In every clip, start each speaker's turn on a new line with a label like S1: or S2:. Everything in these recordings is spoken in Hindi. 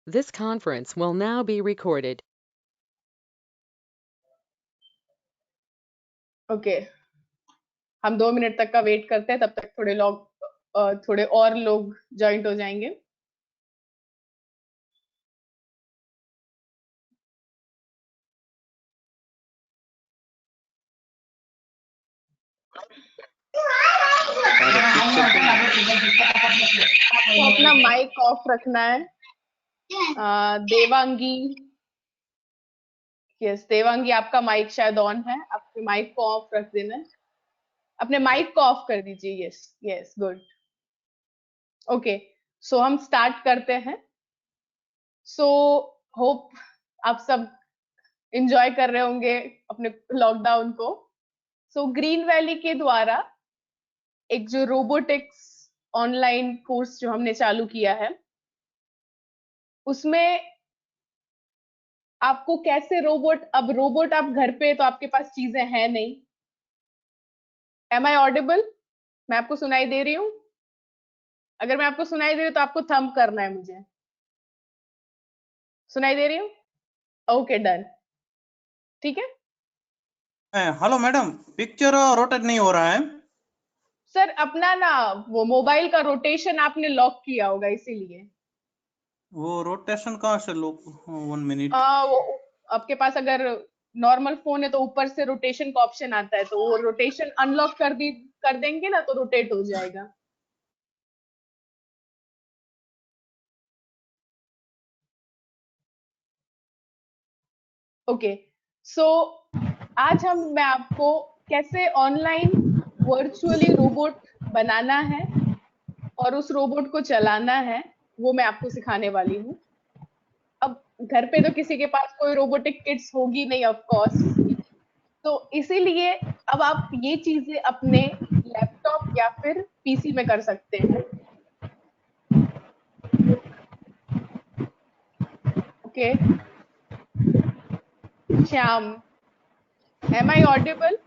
S1: This conference will now be recorded.
S2: Okay हम 2 मिनट तक का वेट करते हैं, तब तक थोड़े और लोग ज्वाइंट हो जाएंगे। आपको अपना माइक ऑफ रखना है। देवांगी, यस देवांगी, आपका माइक शायद ऑन है, आपके माइक को ऑफ रख देना है। अपने माइक को ऑफ कर दीजिए। Yes yes, good. ओके, सो हम स्टार्ट करते हैं। सो होप आप सब एंजॉय कर रहे होंगे अपने लॉकडाउन को। सो ग्रीन वैली के द्वारा एक जो रोबोटिक्स ऑनलाइन कोर्स जो हमने चालू किया है, उसमें आपको कैसे अब रोबोट आप घर पे, तो आपके पास चीजें हैं नहीं। Am I audible? मैं आपको सुनाई दे रही हूँ? अगर मैं आपको सुनाई दे रही हूँ तो आपको थंब करना है मुझे। सुनाई दे रही हूँ? Okay, done. ठीक है
S3: हेलो मैडम, पिक्चर रोटेट नहीं हो रहा है।
S2: सर, अपना ना वो मोबाइल का रोटेशन आपने लॉक किया होगा, इसीलिए।
S3: वो रोटेशन कहाँ से लोग? 1 मिनट।
S2: वो आपके पास अगर नॉर्मल फोन है तो ऊपर से रोटेशन का ऑप्शन आता है, तो वो रोटेशन अनलॉक कर देंगे ना, तो रोटेट हो जाएगा। ओके, सो आज मैं आपको कैसे ऑनलाइन वर्चुअली रोबोट बनाना है और उस रोबोट को चलाना है, वो मैं आपको सिखाने वाली हूँ। अब घर पे तो किसी के पास कोई रोबोटिक किट्स होगी नहीं, ऑफ कोर्स। तो इसीलिए अब आप ये चीजें अपने लैपटॉप या फिर पीसी में कर सकते हैं। Okay, Shyam, am I audible?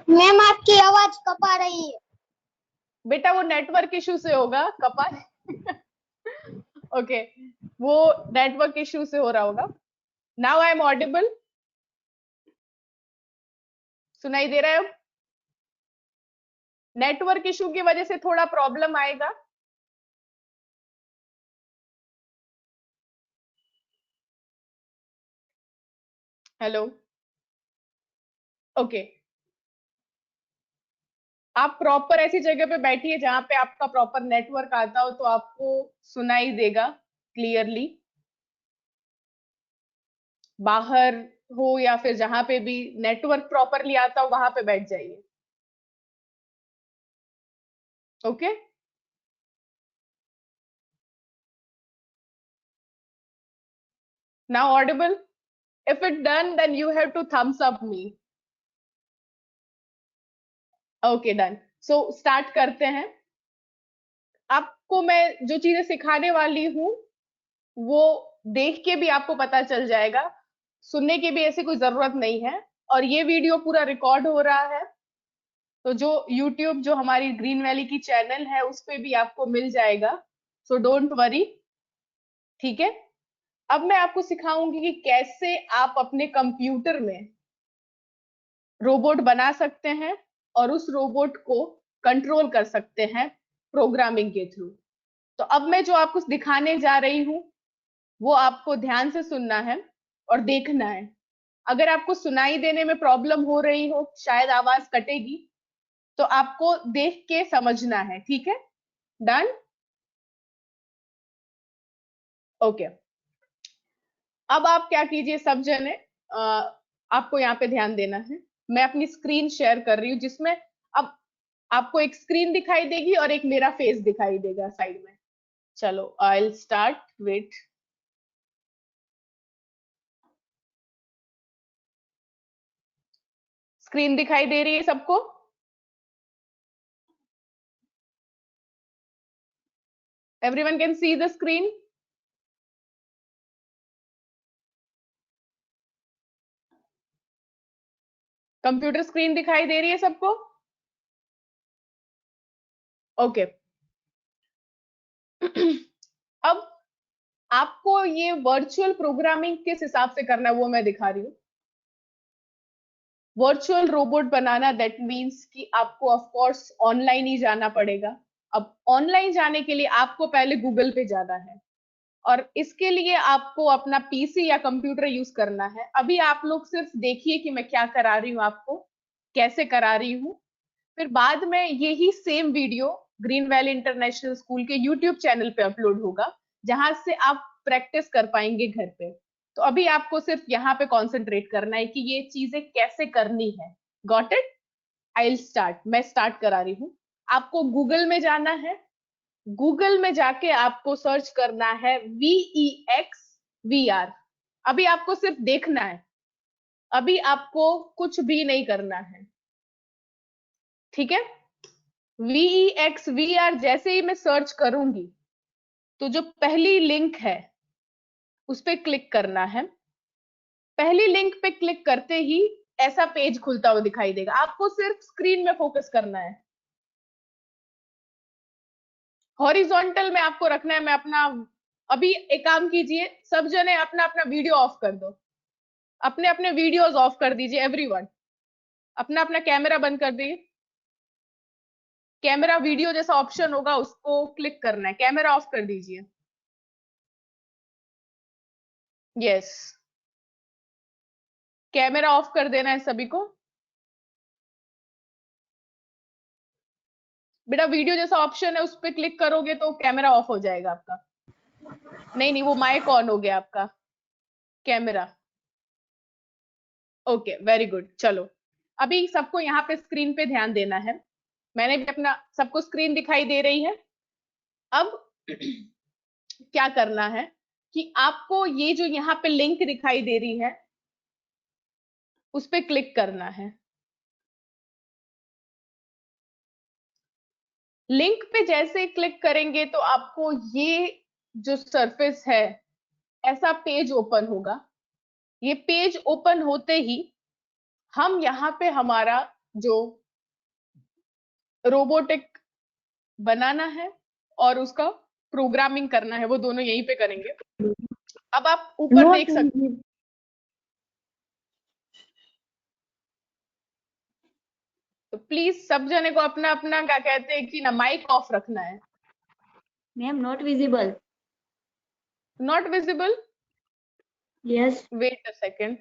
S4: Ma'am आपकी आवाज कपा रही है।
S2: बेटा वो नेटवर्क इशू से होगा, कपा। ओके, वो नेटवर्क इशू से हो रहा होगा। Now I am audible? सुनाई दे रहा है अब? नेटवर्क इशू की वजह से थोड़ा प्रॉब्लम आएगा। Hello, okay. आप प्रॉपर ऐसी जगह पे बैठिए जहां पे आपका प्रॉपर नेटवर्क आता हो, तो आपको सुनाई देगा क्लियरली। बाहर हो या फिर जहां पे भी नेटवर्क प्रॉपरली आता हो, वहां पे बैठ जाइए। Okay, now audible? If it done, then you have to thumbs up me. Okay, done. So start करते हैं। आपको मैं जो चीजें सिखाने वाली हूँ, वो देख के भी आपको पता चल जाएगा, सुनने की भी ऐसी कोई जरूरत नहीं है। और ये वीडियो पूरा रिकॉर्ड हो रहा है, तो जो यूट्यूब, जो हमारी ग्रीन वैली की चैनल है, उस पे भी आपको मिल जाएगा। सो डोंट वरी, ठीक है। अब मैं आपको सिखाऊंगी कि कैसे आप अपने कंप्यूटर में रोबोट बना सकते हैं और उस रोबोट को कंट्रोल कर सकते हैं प्रोग्रामिंग के थ्रू। तो अब मैं जो आपको दिखाने जा रही हूँ, वो आपको ध्यान से सुनना है और देखना है। अगर आपको सुनाई देने में प्रॉब्लम हो रही हो, शायद आवाज कटेगी, तो आपको देख के समझना है, ठीक है? डन? ओके। अब आप क्या कीजिए सब जने, आपको यहाँ पे ध्यान देना है। मैं अपनी स्क्रीन शेयर कर रही हूँ, जिसमें अब आपको एक स्क्रीन दिखाई देगी और एक मेरा फेस दिखाई देगा साइड में। चलो, I will start, wait. Screen दिखाई दे रही है सबको? Everyone can see the screen? Computer screen दिखाई दे रही है सबको? ओके। अब ये वर्चुअल प्रोग्रामिंग किस हिसाब से करना है वो मैं दिखा रही हूँ। Virtual robot banana, that means कि आपको ऑफ कोर्स ऑनलाइन ही जाना पड़ेगा। अब ऑनलाइन जाने के लिए आपको पहले गूगल पे जाना है और इसके लिए आपको अपना पीसी या कंप्यूटर यूज करना है। अभी आप लोग सिर्फ देखिए कि मैं क्या करा रही हूँ, आपको कैसे करा रही हूँ। फिर बाद में यही same video green valley international school के यूट्यूब चैनल पे अपलोड होगा, जहां से आप प्रैक्टिस कर पाएंगे घर पे। तो अभी आपको सिर्फ यहाँ पे कॉन्सेंट्रेट करना है कि ये चीजें कैसे करनी है। Got it? I will start. मैं स्टार्ट करा रही हूँ। आपको गूगल में जाना है। गूगल में जाके आपको सर्च करना है VEX VR। अभी आपको सिर्फ देखना है, अभी आपको कुछ भी नहीं करना है, ठीक है? VEX VR जैसे ही मैं सर्च करूंगी तो जो पहली लिंक है उस पर क्लिक करना है। पहली लिंक पे क्लिक करते ही ऐसा पेज खुलता हुआ दिखाई देगा। आपको सिर्फ स्क्रीन में फोकस करना है। हॉरिजॉन्टल में आपको रखना है। मैं अपना अभी एक काम कीजिए, सब जने अपना अपना वीडियो ऑफ कर दो, अपने अपने वीडियोस ऑफ कर दीजिए। एवरीवन अपना अपना कैमरा बंद कर दीजिए। कैमरा वीडियो जैसा ऑप्शन होगा उसको क्लिक करना है, कैमरा ऑफ कर दीजिए। यस, कैमरा ऑफ कर देना है सभी को। बेटा वीडियो जैसा ऑप्शन है उस पर क्लिक करोगे तो कैमरा ऑफ हो जाएगा आपका। नहीं, वो माइक ऑन हो गया आपका, कैमरा। Okay, very good. चलो अभी सबको यहाँ पे स्क्रीन पे ध्यान देना है। मैंने भी अपना, सबको स्क्रीन दिखाई दे रही है। अब क्या करना है कि आपको ये जो यहाँ पे लिंक दिखाई दे रही है उस पर क्लिक करना है। लिंक पे जैसे क्लिक करेंगे तो आपको ये जो सरफेस है ऐसा पेज ओपन होगा। ये पेज ओपन होते ही हम यहाँ पे हमारा जो रोबोटिक बनाना है और उसका प्रोग्रामिंग करना है वो दोनों यहीं पे करेंगे। अब आप ऊपर देख सकते हैं, तो प्लीज सब जने को अपना अपना क्या कहते हैं कि ना माइक ऑफ रखना है।
S5: Ma'am not visible.
S2: Not visible?
S5: Yes.
S2: Wait a second.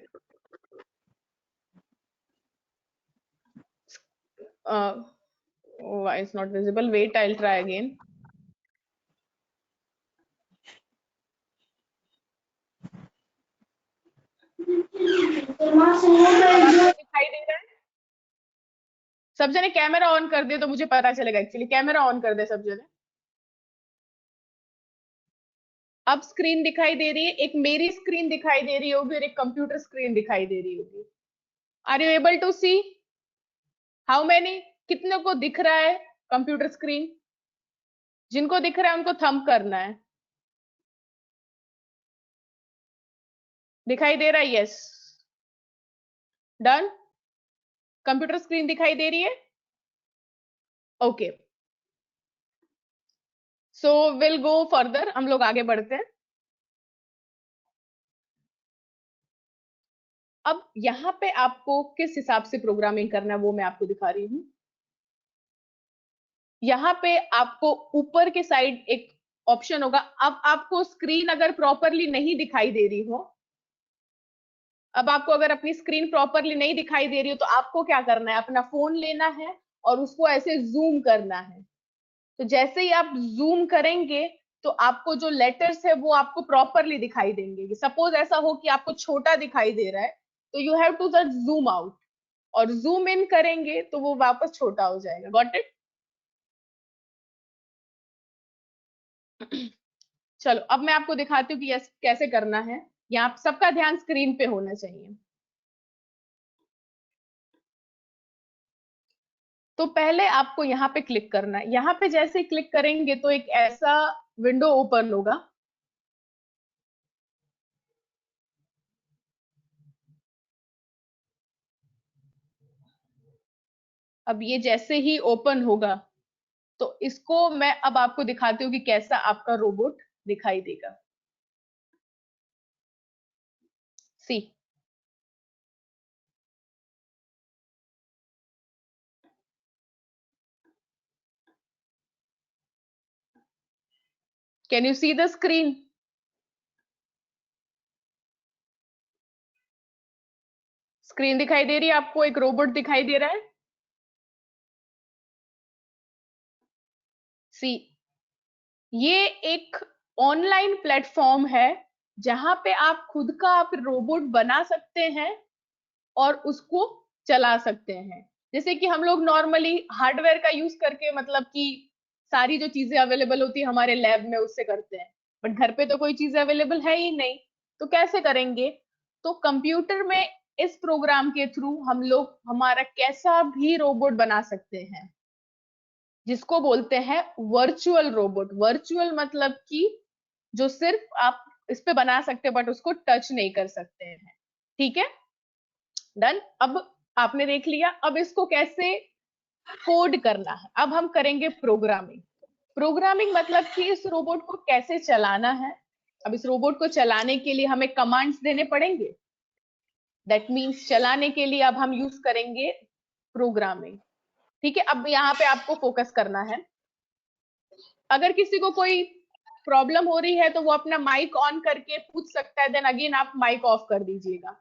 S2: Why it's not visible? Wait, I'll try again. आपको दिखाई दे रहा है? सब जने कैमरा ऑन कर दे तो मुझे पता चलेगा। एक्चुअली कैमरा ऑन कर दे सब जने। अब स्क्रीन दिखाई दे रही है, एक मेरी स्क्रीन दिखाई दे रही होगी और एक कंप्यूटर स्क्रीन दिखाई दे रही होगी। Are you able to see? How many? कितने को दिख रहा है कंप्यूटर स्क्रीन? जिनको दिख रहा है उनको थंब करना है। दिखाई दे रहा है? Yes, done. कंप्यूटर स्क्रीन दिखाई दे रही है? Okay, so will go further. हम लोग आगे बढ़ते हैं। अब यहाँ पे आपको किस हिसाब से प्रोग्रामिंग करना है वो मैं आपको दिखा रही हूँ। यहाँ पे आपको ऊपर के साइड एक ऑप्शन होगा। अब आपको स्क्रीन अगर प्रॉपरली नहीं दिखाई दे रही हो, अब आपको अगर अपनी स्क्रीन प्रॉपरली नहीं दिखाई दे रही हो तो आपको क्या करना है, अपना फोन लेना है और उसको ऐसे जूम करना है। तो जैसे ही आप जूम करेंगे तो आपको जो लेटर्स है वो आपको प्रॉपरली दिखाई देंगे। सपोज ऐसा हो कि आपको छोटा दिखाई दे रहा है तो you have to just zoom out, और जूम इन करेंगे तो वो वापस छोटा हो जाएगा। Got it? चलो अब मैं आपको दिखाती हूँ कि कैसे करना है। यहाँ सबका ध्यान स्क्रीन पे होना चाहिए। तो पहले आपको यहाँ पे क्लिक करना है। यहाँ पे जैसे क्लिक करेंगे तो एक ऐसा विंडो ओपन होगा। अब ये जैसे ही ओपन होगा तो इसको मैं अब आपको दिखाती हूँ कि कैसा आपका रोबोट दिखाई देगा। See. Can you see the screen? Screen दिखाई दे रही है आपको? एक रोबोट दिखाई दे रहा है? सी, ये एक ऑनलाइन प्लेटफॉर्म है जहां पे आप खुद का आप रोबोट बना सकते हैं और उसको चला सकते हैं। जैसे कि हम लोग नॉर्मली हार्डवेयर का यूज करके, मतलब कि सारी जो चीजें अवेलेबल होती है हमारे लैब में उससे करते हैं, बट घर पे तो कोई चीज अवेलेबल है ही नहीं, तो कैसे करेंगे? तो कंप्यूटर में इस प्रोग्राम के थ्रू हम लोग हमारा कैसा भी रोबोट बना सकते हैं, जिसको बोलते हैं वर्चुअल रोबोट। वर्चुअल मतलब कि जो सिर्फ आप इस पे बना सकते हैं बट उसको टच नहीं कर सकते हैं। ठीक है, डन। अब आपने देख लिया, अब इसको कैसे कोड करना है। अब हम करेंगे प्रोग्रामिंग। प्रोग्रामिंग मतलब कि इस रोबोट को कैसे चलाना है। अब इस रोबोट को चलाने के लिए हमें कमांड्स देने पड़ेंगे। दैट मीन्स चलाने के लिए अब हम यूज करेंगे प्रोग्रामिंग। ठीक है, अब यहाँ पे आपको फोकस करना है। अगर किसी को कोई प्रॉब्लम हो रही है तो वो अपना माइक ऑन करके पूछ सकता है, देन अगेन आप माइक ऑफ कर दीजिएगा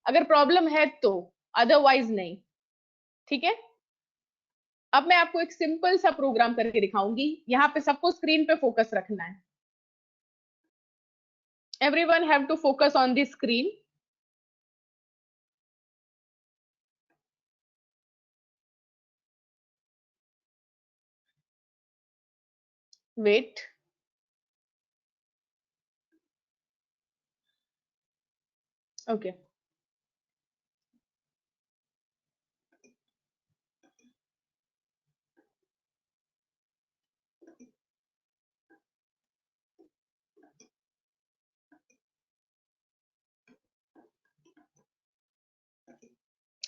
S2: अगर प्रॉब्लम है तो, अदरवाइज नहीं। ठीक है, अब मैं आपको एक सिंपल सा प्रोग्राम करके दिखाऊंगी। यहाँ पे सबको स्क्रीन पे फोकस रखना है। Everyone have to focus on the screen. Wait, okay.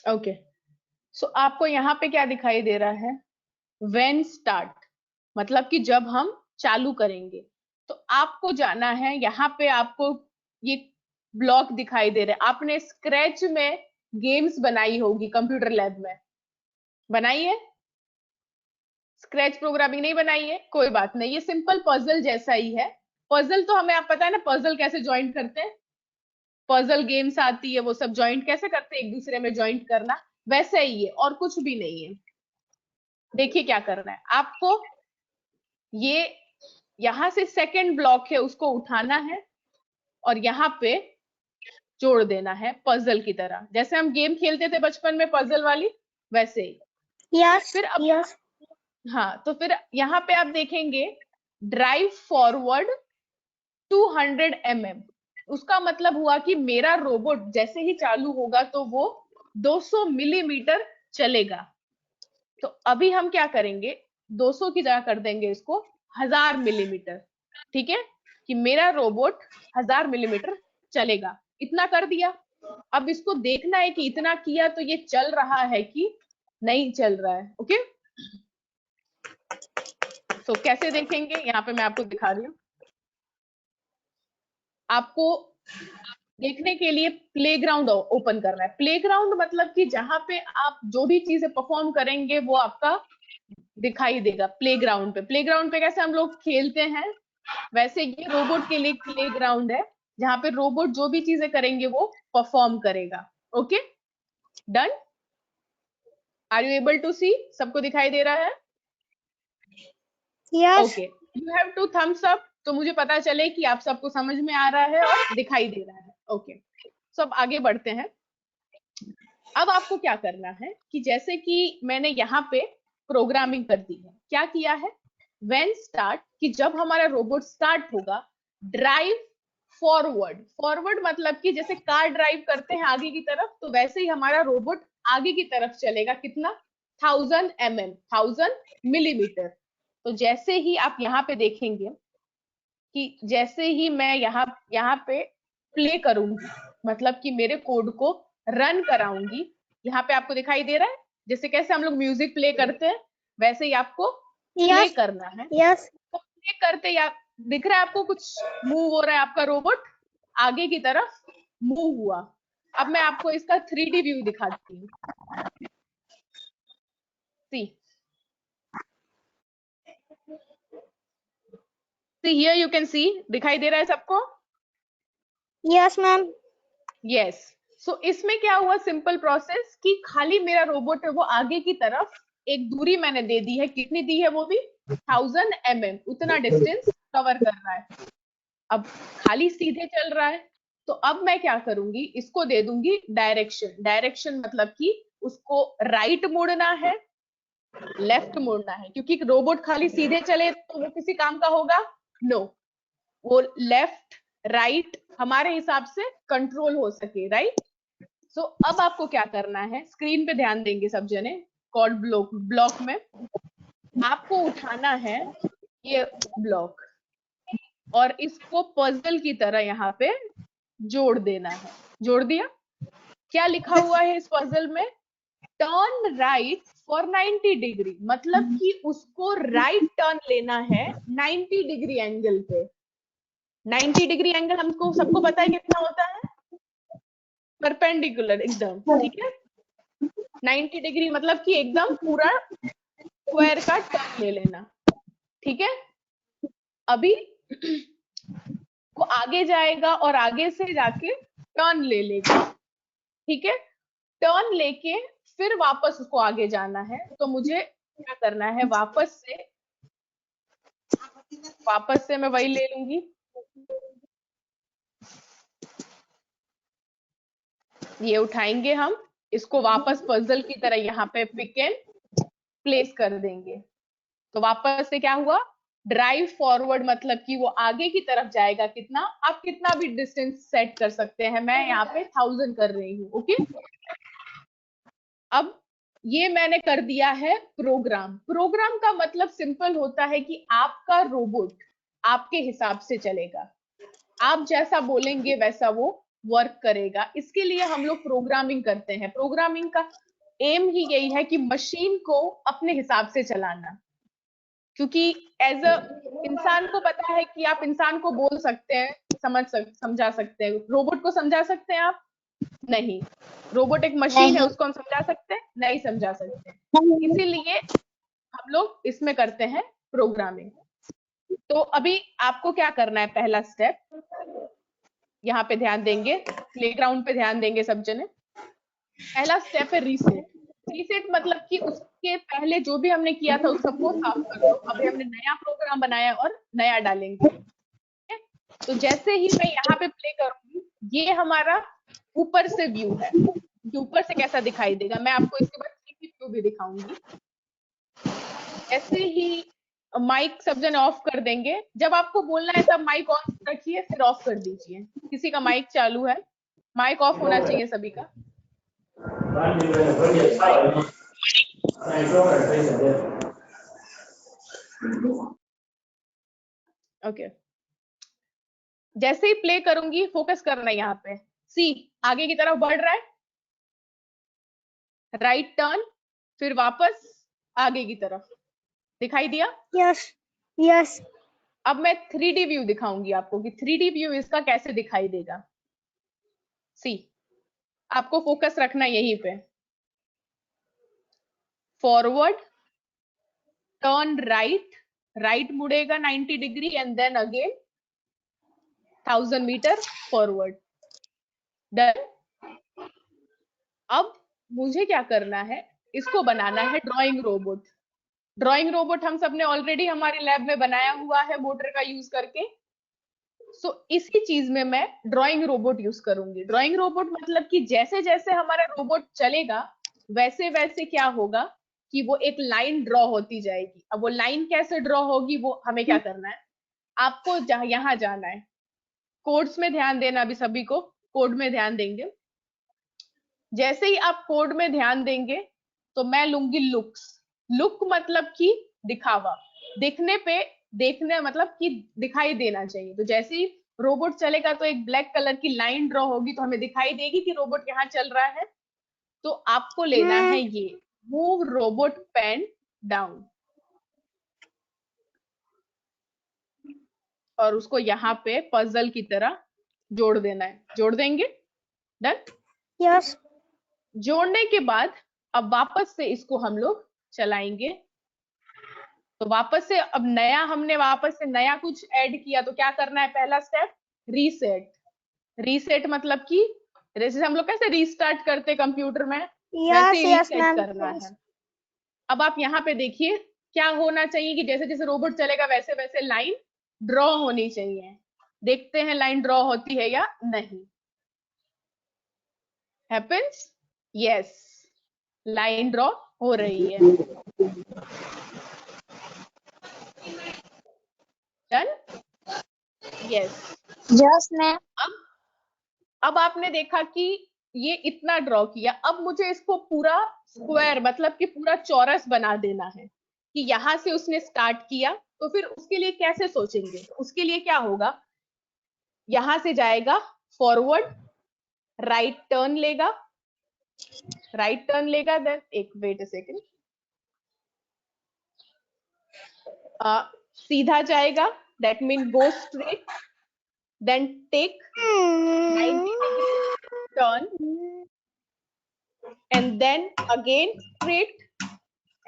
S2: Okay, so आपको यहाँ पे क्या दिखाई दे रहा है? व्हेन स्टार्ट, मतलब कि जब हम चालू करेंगे। तो आपको जाना है, यहाँ पे आपको ये ब्लॉक दिखाई दे रहे हैं। आपने स्क्रैच में गेम्स बनाई होगी कंप्यूटर लैब में, बनाई है? स्क्रैच प्रोग्रामिंग नहीं बनाई है? कोई बात नहीं, ये सिंपल पजल जैसा ही है। पजल तो हमें आप पता है ना, पजल कैसे ज्वाइंट करते हैं। पजल गेम्स आती है, वो सब ज्वाइंट कैसे करते हैं, एक दूसरे में ज्वाइंट करना, वैसे ही है और कुछ भी नहीं है। देखिए क्या करना है आपको, ये यहां से सेकंड ब्लॉक है उसको उठाना है और यहाँ पे जोड़ देना है पजल की तरह, जैसे हम गेम खेलते थे बचपन में पजल वाली, वैसे ही।
S4: यस
S2: फिर अब
S4: यस
S2: हाँ, तो फिर यहाँ पे आप देखेंगे ड्राइव फॉरवर्ड 200 mm। उसका मतलब हुआ कि मेरा रोबोट जैसे ही चालू होगा तो वो 200 मिलीमीटर चलेगा। तो अभी हम क्या करेंगे, 200 की जगह कर देंगे इसको 1000 मिलीमीटर। ठीक है, कि मेरा रोबोट 1000 मिलीमीटर चलेगा। इतना कर दिया। अब इसको देखना है कि इतना किया तो ये चल रहा है कि नहीं चल रहा है। ओके, तो कैसे देखेंगे, यहाँ पे मैं आपको दिखा रही हूँ। आपको देखने के लिए प्लेग्राउंड ओपन करना है। प्लेग्राउंड मतलब कि जहां पे आप जो भी चीजें परफॉर्म करेंगे वो आपका दिखाई देगा प्लेग्राउंड पे। प्लेग्राउंड पे कैसे हम लोग खेलते हैं, वैसे ये रोबोट के लिए प्लेग्राउंड है जहां पे रोबोट जो भी चीजें करेंगे वो परफॉर्म करेगा। Okay, done. Are you able to see? सबको दिखाई दे रहा है?
S4: Yes
S2: okay, you have to thumbs up, तो मुझे पता चले कि आप सबको समझ में आ रहा है और दिखाई दे रहा है। ओके, सो अब आगे बढ़ते हैं। अब आपको क्या करना है कि जैसे कि मैंने यहाँ पे प्रोग्रामिंग कर दी है, क्या किया है, व्हेन स्टार्ट, कि जब हमारा रोबोट स्टार्ट होगा, ड्राइव फॉरवर्ड। फॉरवर्ड मतलब कि जैसे कार ड्राइव करते हैं आगे की तरफ, तो वैसे ही हमारा रोबोट आगे की तरफ चलेगा। कितना? 1000 mm, 1000 मिलीमीटर। तो जैसे ही आप यहाँ पे देखेंगे कि जैसे ही मैं यहाँ पे प्ले करूंगी, मतलब कि मेरे कोड को रन कराऊंगी, यहाँ पे आपको दिखाई दे रहा है जैसे कैसे हम लोग म्यूजिक प्ले करते हैं, वैसे ही आपको प्ले
S4: यस
S2: करना है।
S4: यस
S2: तो प्ले करते ही आप दिख रहा है आपको कुछ मूव हो रहा है, आपका रोबोट आगे की तरफ मूव हुआ। अब मैं आपको इसका 3D व्यू दिखाती हूँ। See here you can see, दिखाई दे रहा है सबको?
S4: Yes ma'am.
S2: यस। सो इसमें क्या हुआ, सिंपल प्रोसेस कि खाली मेरा रोबोट है वो आगे की तरफ एक दूरी मैंने दे दी है, कितनी दी है वो भी 1000 mm, उतना डिस्टेंस कवर कर रहा है। अब खाली सीधे चल रहा है, तो अब मैं क्या करूंगी, इसको दे दूंगी डायरेक्शन। डायरेक्शन मतलब कि उसको राइट मुड़ना है, लेफ्ट मुड़ना है, क्योंकि रोबोट खाली सीधे चले तो वो किसी काम का होगा? नो, वो लेफ्ट राइट हमारे हिसाब से कंट्रोल हो सके, राइट? सो अब आपको क्या करना है, स्क्रीन पे ध्यान देंगे सब जने, कोड ब्लॉक में आपको उठाना है ये ब्लॉक और इसको पजल की तरह यहाँ पे जोड़ देना है। जोड़ दिया? क्या लिखा हुआ है इस पजल में? टर्न राइट फॉर 90 डिग्री, मतलब कि उसको राइट टर्न लेना है 90 डिग्री एंगल पे। 90 डिग्री एंगल हमको सबको पता है कितना होता है? परपेंडिकुलर एकदम, ठीक है? 90 डिग्री मतलब कि एकदम पूरा स्क्वायर का टर्न ले लेना, ठीक है? अभी वो आगे जाएगा और आगे से जाके टर्न ले लेगा, ठीक है? टर्न लेके फिर वापस उसको आगे जाना है, तो मुझे क्या करना है, वापस से मैं वही ले लूंगी, ये उठाएंगे हम, इसको वापस पजल की तरह यहाँ पे पिक एंड प्लेस कर देंगे। तो वापस से क्या हुआ, ड्राइव फॉरवर्ड मतलब कि वो आगे की तरफ जाएगा। कितना? आप कितना भी डिस्टेंस सेट कर सकते हैं, मैं यहाँ पे 1000 कर रही हूँ, ओके? अब ये मैंने कर दिया है प्रोग्राम। प्रोग्राम का मतलब सिंपल होता है कि आपका रोबोट आपके हिसाब से चलेगा, आप जैसा बोलेंगे वैसा वो वर्क करेगा। इसके लिए हम लोग प्रोग्रामिंग करते हैं। प्रोग्रामिंग का एम ही यही है कि मशीन को अपने हिसाब से चलाना, क्योंकि एज अ इंसान को पता है कि आप इंसान को बोल सकते हैं, समझा सकते हैं। रोबोट को समझा सकते हैं आप? नहीं। रोबोट एक मशीन है, उसको हम समझा सकते हैं? नहीं समझा सकते। इसीलिए हम लोग इसमें करते हैं प्रोग्रामिंग। तो अभी आपको क्या करना है, पहला स्टेप, यहाँ पे ध्यान देंगे, प्लेग्राउंड पे ध्यान देंगे सब जने। पहला स्टेप है रीसेट। रीसेट मतलब कि उसके पहले जो भी हमने किया था उस सबको साफ कर दो। अभी हमने नया प्रोग्राम बनाया और नया डालेंगे। तो जैसे ही मैं यहाँ पे प्ले करूंगी, ये हमारा ऊपर से व्यू है, कि ऊपर से कैसा दिखाई देगा। मैं आपको इसके बाद 3D व्यू भी दिखाऊंगी। ऐसे ही माइक सब जन ऑफ कर देंगे। जब आपको बोलना है तब माइक ऑन रखिए, फिर ऑफ कर दीजिए। किसी का माइक चालू है, माइक ऑफ होना चाहिए सभी का। ओके, जैसे ही प्ले करूंगी फोकस करना है यहाँ पे। सी आगे की तरफ बढ़ रहा है, राइट टर्न, फिर वापस आगे की तरफ। दिखाई दिया?
S4: Yes yes.
S2: अब मैं 3D व्यू दिखाऊंगी आपको कि 3D व्यू इसका कैसे दिखाई देगा। सी आपको फोकस रखना यहीं पे। फॉरवर्ड, टर्न राइट, राइट मुड़ेगा 90 degree and then again 1000 metre forward. Done. अब मुझे क्या करना है, इसको बनाना है ड्राइंग रोबोट। ड्राइंग रोबोट हम सबने ऑलरेडी हमारे लैब में बनाया हुआ है मोटर का यूज करके। सो इसी चीज में मैं ड्राइंग रोबोट यूज करूंगी। ड्राइंग रोबोट मतलब कि जैसे जैसे हमारा रोबोट चलेगा वैसे वैसे क्या होगा कि वो एक लाइन ड्रॉ होती जाएगी। अब वो लाइन कैसे ड्रॉ होगी वो हमें क्या करना है, आपको यहाँ जाना है, कोड्स में ध्यान देना। अभी सभी को कोड में ध्यान देंगे। जैसे ही आप कोड में ध्यान देंगे तो मैं लूंगी लुक्स। लुक मतलब कि दिखावा, दिखने पे, देखने मतलब कि दिखाई देना चाहिए। तो जैसे ही रोबोट चलेगा तो एक ब्लैक कलर की लाइन ड्रॉ होगी, तो हमें दिखाई देगी कि रोबोट यहाँ चल रहा है। तो आपको लेना है ये मूव रोबोट पेन डाउन, और उसको यहाँ पे पजल की तरह जोड़ देना है। जोड़ देंगे। डन।
S4: Yes.
S2: जोड़ने के बाद अब वापस से इसको हम लोग चलाएंगे। तो वापस से अब नया हमने वापस से नया कुछ ऐड किया, तो क्या करना है? पहला स्टेप रीसेट। रीसेट मतलब कि जैसे हम लोग कैसे रीस्टार्ट करते कंप्यूटर में, वैसे
S4: Yes,
S2: ही
S4: yes,
S2: रीसेट
S4: ma'am.
S2: करना
S4: Yes.
S2: है। अब आप यहाँ पे देखिए क्या होना चाहिए कि जैसे जैसे रोबोट चलेगा वैसे वैसे लाइन ड्रॉ होनी चाहिए। देखते हैं लाइन ड्रॉ होती है या नहीं। हैपेंस? यस, लाइन ड्रॉ हो रही है। डन? यस।
S4: Yes, ma'am.
S2: अब आपने देखा कि ये इतना ड्रॉ किया, अब मुझे इसको पूरा स्क्वायर मतलब कि पूरा चौरस बना देना है। कि यहां से उसने स्टार्ट किया तो फिर उसके लिए कैसे सोचेंगे? उसके लिए क्या होगा, यहां से जाएगा फॉरवर्ड, राइट टर्न लेगा, देन एक वेट अ सेकंड, सीधा जाएगा, that mean go straight, then take 90 degree turn, and then again straight,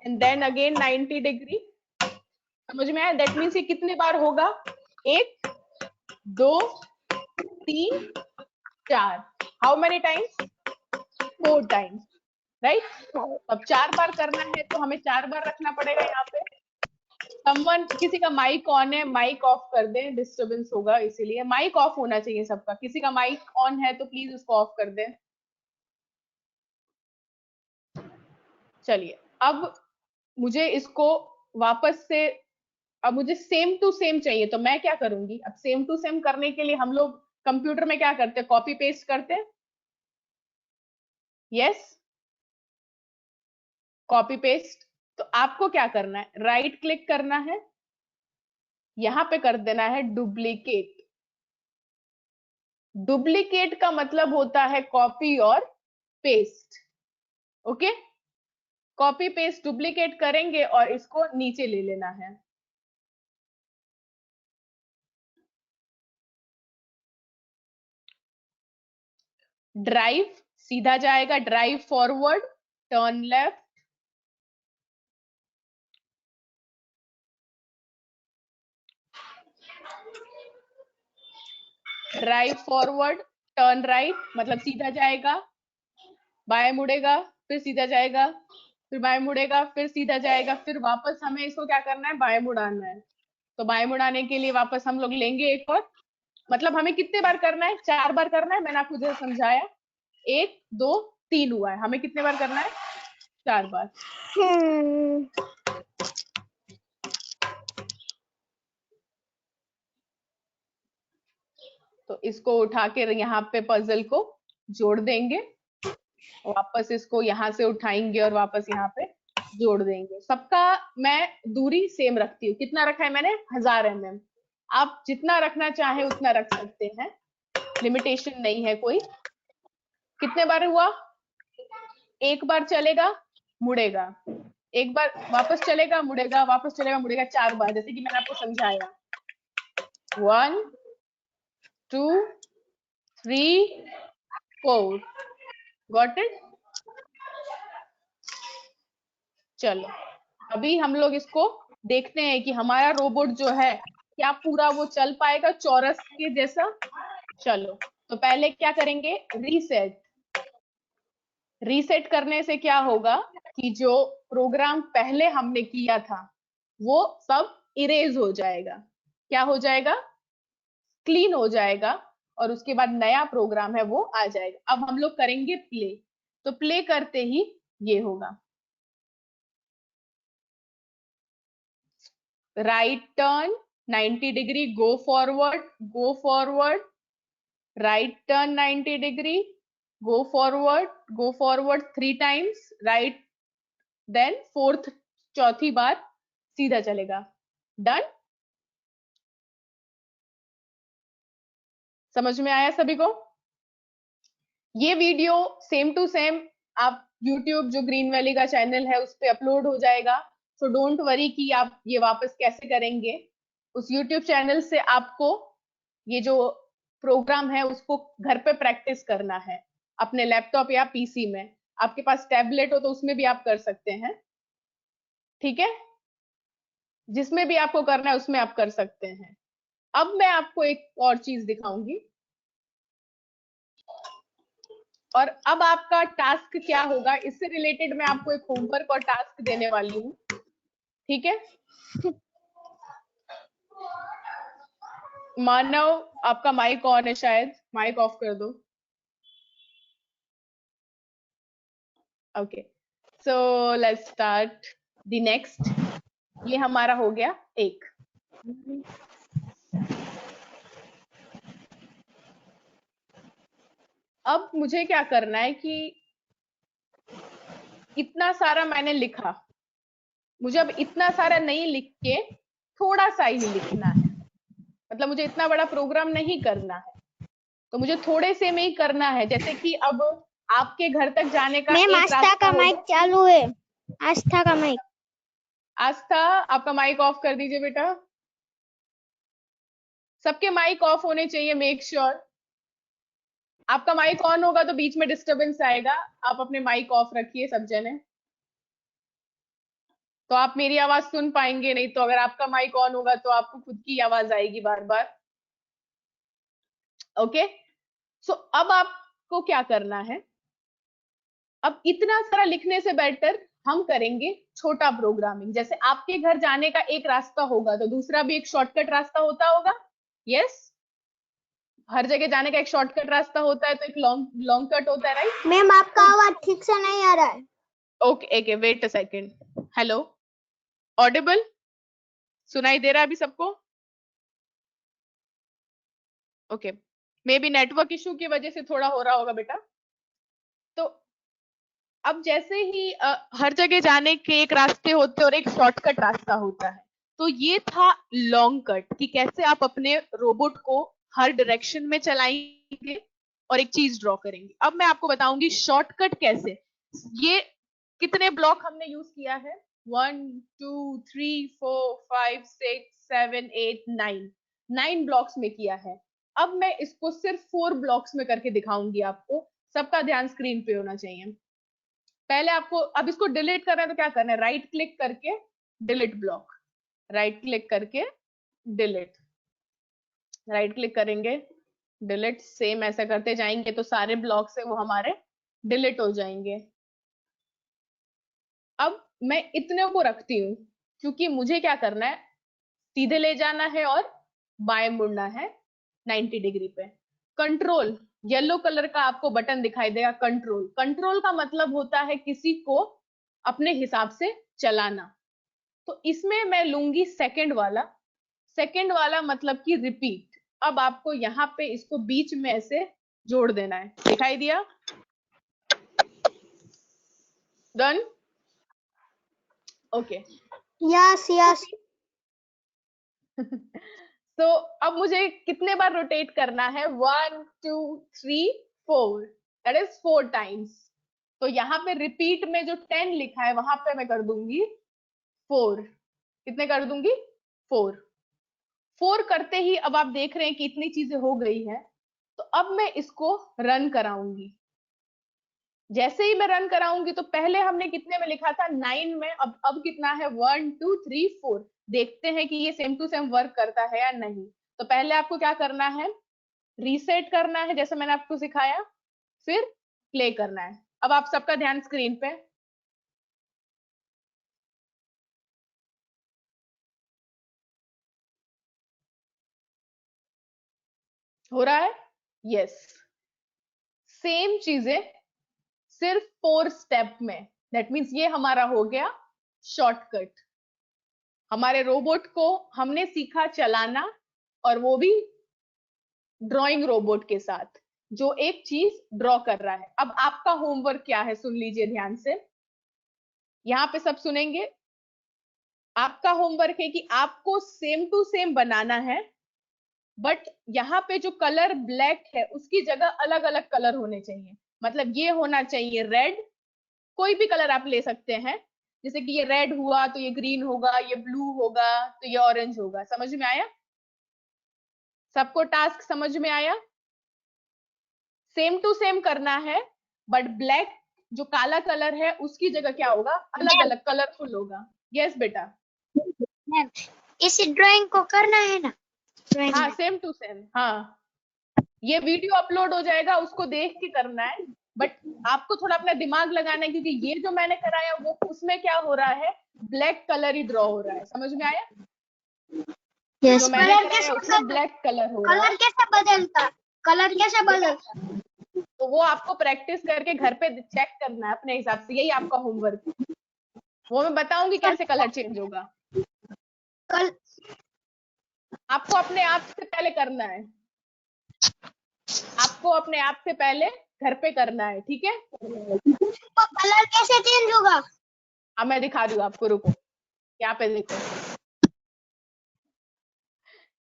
S2: and then again 90 degree। समझ में आया? दैट मीन्स ये कितने बार होगा? 1 2 3 4। How many times? 4 times, right. अब 4 बार करना है तो हमें 4 बार रखना पड़ेगा यहाँ पे। समवन, किसी का माइक ऑन है, माइक ऑफ कर दें, डिस्टरबेंस होगा, इसीलिए माइक ऑफ होना चाहिए सबका। किसी का माइक ऑन है तो प्लीज उसको ऑफ कर दें। चलिए, अब मुझे इसको वापस से, अब मुझे सेम टू सेम चाहिए, तो मैं क्या करूंगी? अब सेम टू सेम करने के लिए हम लोग कंप्यूटर में क्या करते हैं? कॉपी पेस्ट करते हैं। Yes, copy paste. तो आपको क्या करना है? राइट क्लिक करना है, यहां पे कर देना है डुप्लीकेट। डुप्लीकेट का मतलब होता है कॉपी और paste. Okay, copy paste duplicate करेंगे और इसको नीचे ले लेना है। ड्राइव, सीधा जाएगा, drive forward, turn left, drive forward, turn right, मतलब सीधा जाएगा, बाएं मुड़ेगा, फिर सीधा जाएगा, फिर बाएं मुड़ेगा, फिर सीधा जाएगा, फिर वापस हमें इसको क्या करना है? बाएं मुड़ाना है। तो बाएं मुड़ाने के लिए वापस हम लोग लेंगे एक और, मतलब हमें कितने बार करना है? 4 बार करना है। मैंने आपको जैसे समझाया, 1 2 3 हुआ है, हमें कितने बार करना है? 4 बार। तो इसको उठा के यहाँ पे पजल को जोड़ देंगे, वापस इसको यहाँ से उठाएंगे और वापस यहाँ पे जोड़ देंगे। सबका मैं दूरी सेम रखती हूँ। कितना रखा है मैंने? 1000 mm। आप जितना रखना चाहे उतना रख सकते हैं, लिमिटेशन नहीं है कोई। कितने बार हुआ? एक बार चलेगा, मुड़ेगा, एक बार वापस चलेगा, मुड़ेगा, वापस चलेगा, मुड़ेगा, 4 बार, जैसे कि मैंने आपको समझाया। 1 2 3 4। Got it? चलो, अभी हम लोग इसको देखते हैं कि हमारा रोबोट जो है क्या पूरा वो चल पाएगा चौरस के जैसा। चलो, तो पहले क्या करेंगे? रीसेट। रीसेट करने से क्या होगा कि जो प्रोग्राम पहले हमने किया था वो सब इरेज हो जाएगा। क्या हो जाएगा? क्लीन हो जाएगा, और उसके बाद नया प्रोग्राम है वो आ जाएगा। अब हम लोग करेंगे प्ले। तो प्ले करते ही ये होगा, right turn 90 degree, go forward, right turn 90 degree, go forward 3 times, right, then fourth, चौथी बार सीधा चलेगा। डन? समझ में आया सभी को? ये वीडियो सेम टू सेम आप YouTube जो ग्रीन वैली का चैनल है उस पे अपलोड हो जाएगा। सो डोंट वरी कि आप ये वापस कैसे करेंगे। उस YouTube चैनल से आपको ये जो प्रोग्राम है उसको घर पे प्रैक्टिस करना है। अपने लैपटॉप या पीसी में। आपके पास टैबलेट हो तो उसमें भी आप कर सकते हैं, ठीक है, जिसमें भी आपको करना है उसमें आप कर सकते हैं। अब मैं आपको एक और चीज दिखाऊंगी, और अब आपका टास्क क्या होगा, इससे रिलेटेड मैं आपको एक होमवर्क और टास्क देने वाली हूँ, ठीक है। मानव, आपका माइक ऑन है, शायद माइक ऑफ कर दो। Okay, so let's start the next. ये हमारा हो गया एक। अब मुझे क्या करना है कि इतना सारा मैंने लिखा, मुझे अब इतना सारा नहीं लिख के थोड़ा सा ही लिखना है, मतलब मुझे इतना बड़ा प्रोग्राम नहीं करना है, तो मुझे थोड़े से में ही करना है। जैसे कि अब आपके घर तक जाने का
S4: मैम
S2: एक
S4: आस्था
S2: रास्ता
S4: का माइक
S2: होगा।
S4: चालू है, आस्था का माइक।
S2: आस्था, आपका माइक ऑफ कर दीजिए बेटा। सबके माइक ऑफ होने चाहिए, मेक श्योर। आपका माइक ऑन होगा तो बीच में डिस्टरबेंस आएगा, आप अपने माइक ऑफ रखिए सब जने, तो आप मेरी आवाज सुन पाएंगे। नहीं तो अगर आपका माइक ऑन होगा तो आपको खुद की आवाज आएगी बार बार। ओके, सो अब आपको क्या करना है, अब इतना सारा लिखने से बेटर हम करेंगे छोटा प्रोग्रामिंग। जैसे आपके घर जाने का एक रास्ता होगा तो दूसरा भी एक शॉर्टकट रास्ता होता होगा, यस। हर जगह जाने का एक शॉर्टकट रास्ता होता है, तो एक लॉन्ग लॉन्ग कट होता है, राइट।
S4: मैम आपका आवाज ठीक से नहीं आ रहा है।
S2: Okay okay, wait a second. Hello, audible, सुनाई दे रहा है अभी सबको? Okay, may be network issue की वजह से थोड़ा हो रहा होगा बेटा। तो अब जैसे ही हर जगह जाने के एक रास्ते होते हैं और एक शॉर्टकट रास्ता होता है, तो ये था लॉन्ग कट कि कैसे आप अपने रोबोट को हर डायरेक्शन में चलाएंगे और एक चीज ड्रॉ करेंगे। अब मैं आपको बताऊंगी शॉर्टकट कैसे। ये कितने ब्लॉक हमने यूज किया है, 1 2 3 4 5 6 7 8 9, 9 ब्लॉक्स में किया है। अब मैं इसको सिर्फ 4 ब्लॉक्स में करके दिखाऊंगी आपको। सबका ध्यान स्क्रीन पे होना चाहिए। पहले आपको, अब इसको डिलीट करना है तो क्या करना है, राइट क्लिक करके डिलीट ब्लॉक, राइट क्लिक करके डिलीट, राइट क्लिक करेंगे डिलीट, सेम ऐसा करते जाएंगे तो सारे ब्लॉक से वो हमारे डिलीट हो जाएंगे। अब मैं इतने को रखती हूँ क्योंकि मुझे क्या करना है, सीधे ले जाना है और बाएं मुड़ना है 90 डिग्री पे। कंट्रोल, येलो कलर का आपको बटन दिखाई देगा, कंट्रोल। कंट्रोल का मतलब होता है किसी को अपने हिसाब से चलाना। तो इसमें मैं लूंगी सेकंड वाला। सेकंड वाला मतलब कि रिपीट। अब आपको यहाँ पे इसको बीच में ऐसे जोड़ देना है, दिखाई दिया? Done, okay.
S4: Yes yes.
S2: तो अब मुझे कितने बार रोटेट करना है, 1 2 3 4, दैट इज 4 टाइम्स। तो यहाँ पे रिपीट में जो 10 लिखा है वहां पे मैं कर दूंगी 4। कितने कर दूंगी, 4। 4 करते ही अब आप देख रहे हैं कि इतनी चीजें हो गई हैं। तो अब मैं इसको रन कराऊंगी। जैसे ही मैं रन कराऊंगी तो पहले हमने कितने में लिखा था, 9 में, अब कितना है, 1 2 3 4। देखते हैं कि ये सेम टू सेम वर्क करता है या नहीं। तो पहले आपको क्या करना है, रीसेट करना है जैसे मैंने आपको सिखाया, फिर प्ले करना है। अब आप सबका ध्यान स्क्रीन पे। हो रहा है, यस। सेम चीजें सिर्फ 4 स्टेप में, दैट मीन्स ये हमारा हो गया शॉर्टकट। हमारे रोबोट को हमने सीखा चलाना, और वो भी ड्राइंग रोबोट के साथ जो एक चीज ड्रॉ कर रहा है। अब आपका होमवर्क क्या है, सुन लीजिए ध्यान से, यहाँ पे सब सुनेंगे। आपका होमवर्क है कि आपको सेम टू सेम बनाना है, बट यहाँ पे जो कलर ब्लैक है उसकी जगह अलग अलग कलर होने चाहिए। मतलब ये होना चाहिए रेड, कोई भी कलर आप ले सकते हैं। जैसे कि ये रेड हुआ तो ये ग्रीन होगा, ये ब्लू होगा तो ये ऑरेंज होगा। समझ में आया? सबको टास्क समझ में आया? सेम टू सेम करना है, बट ब्लैक जो काला कलर है उसकी जगह क्या होगा, अलग अलग कलरफुल होगा। यस बेटा।
S4: मैम इस ड्राइंग को करना है ना, ड्राइंग
S2: हाँ सेम टू सेम। हाँ ये वीडियो अपलोड हो जाएगा, उसको देख के करना है, बट आपको थोड़ा अपना दिमाग लगाना है, क्योंकि ये जो मैंने कराया वो उसमें क्या हो रहा है, ब्लैक कलर ही ड्रॉ हो रहा है। समझ में आया?
S4: यस।
S2: जो मैंने कराया उसमें ब्लैक कलर हो रहा है।
S4: कलर कैसे बदलता?
S2: तो वो आपको प्रैक्टिस करके घर पे चेक करना है अपने हिसाब से, यही आपका होमवर्क। वो मैं बताऊंगी कैसे कलर चेंज होगा।
S4: कल
S2: आपको अपने आप से पहले करना है, आपको अपने आप से पहले घर पे करना है, ठीक है?
S4: तो कलर कैसे चेंज होगा?
S2: अब मैं दिखा दूँ आपको, रुको। यहाँ पे देखो,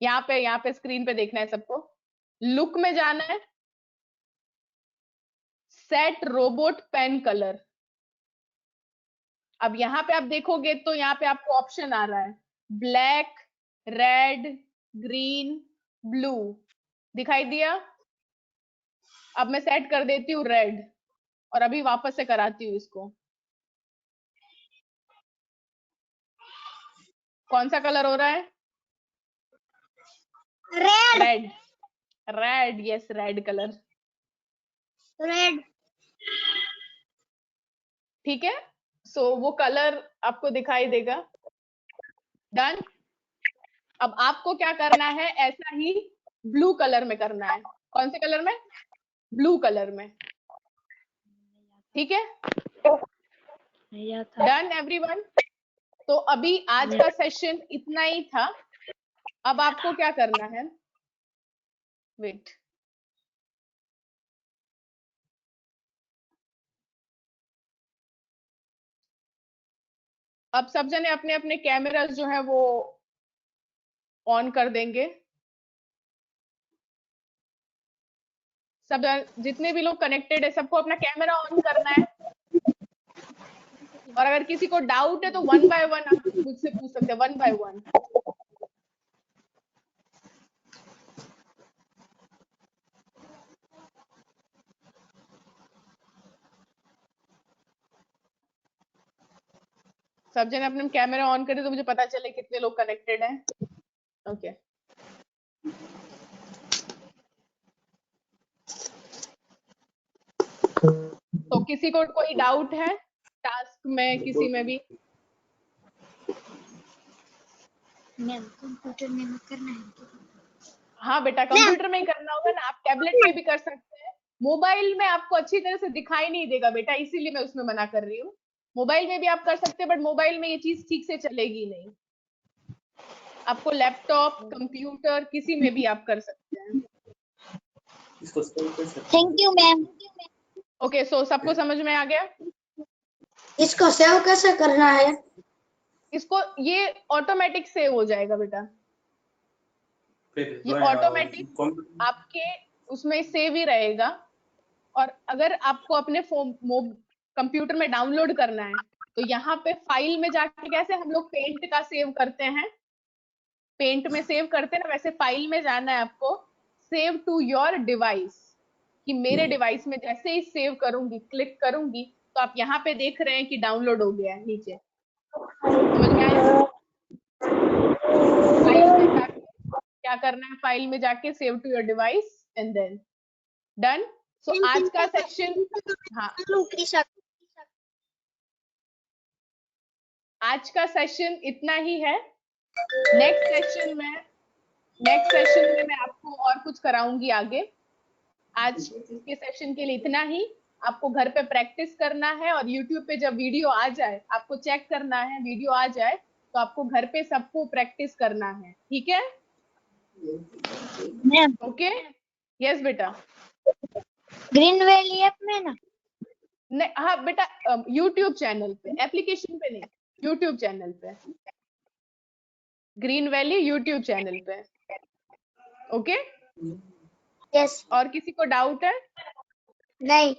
S2: यहाँ पे स्क्रीन पे देखना है सबको। लुक में जाना है, सेट रोबोट पेन कलर। अब यहाँ पे आप देखोगे तो यहाँ पे आपको ऑप्शन आ रहा है ब्लैक, रेड, ग्रीन, ब्लू। दिखाई दिया? अब मैं सेट कर देती हूँ रेड, और अभी वापस से कराती हूँ इसको। कौन सा कलर हो रहा है?
S4: Red.
S2: Red. Red, yes, red colour.
S4: Red.
S2: ठीक है, सो वो कलर आपको दिखाई देगा। डन। अब आपको क्या करना है, ऐसा ही ब्लू कलर में करना है। कौन से कलर में? ब्लू कलर में। ठीक है, डन एवरीवन। तो अभी आज का सेशन इतना ही था। अब आपको क्या करना है, वेट, अब सब जने अपने अपने कैमरास जो है वो ऑन कर देंगे। सब जितने भी लोग कनेक्टेड है सबको अपना कैमरा ऑन करना है, और अगर किसी को डाउट है तो 1 बाय 1 आप मुझसे पूछ सकते हैं, 1 बाय 1। सब जने अपने कैमरा ऑन करें तो मुझे पता चले कितने लोग कनेक्टेड हैं। ओके तो किसी को कोई डाउट है टास्क में, किसी में भी?
S4: मैम कंप्यूटर में करना है।
S2: हाँ बेटा, कंप्यूटर में ही करना होगा ना, आप टैबलेट में भी कर सकते हैं। मोबाइल में आपको अच्छी तरह से दिखाई नहीं देगा बेटा, इसीलिए मैं उसमें मना कर रही हूँ। मोबाइल में भी आप कर सकते हैं, बट मोबाइल में ये चीज ठीक से चलेगी नहीं। आपको लैपटॉप, कंप्यूटर, किसी में भी आप कर सकते हैं।
S4: Thank you ma'am.
S2: ओके, सो सबको समझ में आ गया?
S4: इसको सेव कैसे करना है?
S2: इसको ये ऑटोमेटिक सेव हो जाएगा बेटा, ये ऑटोमेटिक आपके उसमें सेव ही रहेगा। और अगर आपको अपने कंप्यूटर में डाउनलोड करना है तो यहाँ पे फाइल में जाके, कैसे हम लोग पेंट का सेव करते हैं, पेंट में सेव करते हैं ना, वैसे फाइल में जाना है आपको, सेव टू योर डिवाइस। कि मेरे डिवाइस में जैसे ही सेव करूंगी, क्लिक करूंगी, तो आप यहाँ पे देख रहे हैं कि डाउनलोड हो गया है नीचे। समझ में आया? फाइल में जाके क्या करना है, फाइल में जाके save to your device and then done. So आज का सेक्शन, हाँ आज का सेशन इतना ही है। नेक्स्ट सेशन में मैं आपको और कुछ कराऊंगी आगे। आज के सेशन के लिए इतना ही। आपको घर पे प्रैक्टिस करना है, और YouTube पे जब वीडियो आ जाए आपको चेक करना है, वीडियो आ जाए तो आपको घर पे सबको प्रैक्टिस करना है, ठीक है? ओके, यस बेटा।
S4: ग्रीन वैली ऐप में ना?
S2: हाँ बेटा, YouTube चैनल पे, एप्लीकेशन पे नहीं, YouTube चैनल पे, ग्रीन वैली YouTube चैनल पे। Okay,
S4: yes.
S2: और किसी को डाउट है?
S4: नहीं।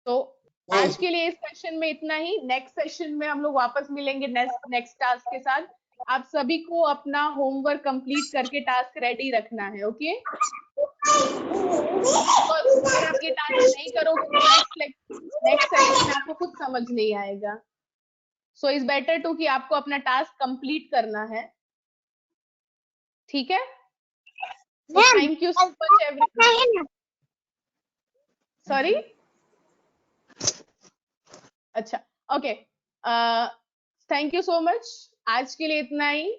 S2: तो आज के लिए इस सेशन में इतना ही। नेक्स्ट सेशन में हम लोग वापस मिलेंगे नेक्स्ट टास्क के साथ। आप सभी को अपना होमवर्क कंप्लीट करके टास्क रेडी रखना है। ओके अगर आप ये टास्क नहीं करोगे तो नेक्स्ट सेशन में आपको कुछ समझ नहीं आएगा. सो इज बेटर टू कि आपको अपना टास्क कंप्लीट करना है. ठीक है.
S4: Ma'am
S2: thank you so much everyone.
S4: करना है ना.
S2: सॉरी. अच्छा. Okay. Thank you so much. आज के लिए इतना ही.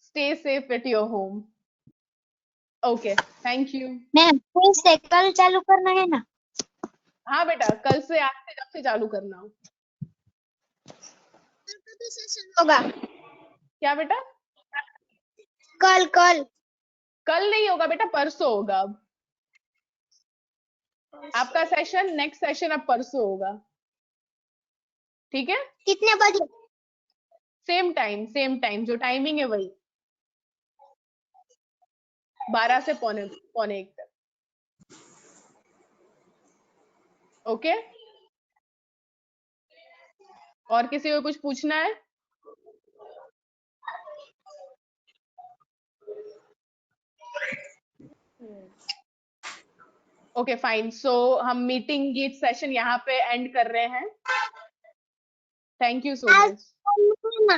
S2: Stay safe at your home. Okay. Thank you.
S4: Ma'am फिर से कल चालू करना है ना.
S2: हाँ बेटा, कल से आज से जब से चालू करना हो.
S4: होगा
S2: क्या बेटा?
S4: कल कल.
S2: कल नहीं होगा बेटा, परसों होगा. अब आपका सेशन, नेक्स्ट सेशन अब परसों होगा. ठीक है.
S4: कितने बजे.
S2: सेम टाइम जो टाइमिंग है वही 12 से पौने 1 तक. ओके. और किसी को कुछ पूछना है? Okay fine. सो हम मीटिंग ये सेशन यहाँ पे एंड कर रहे हैं. थैंक यू सो
S4: आज
S2: मच.
S4: ना.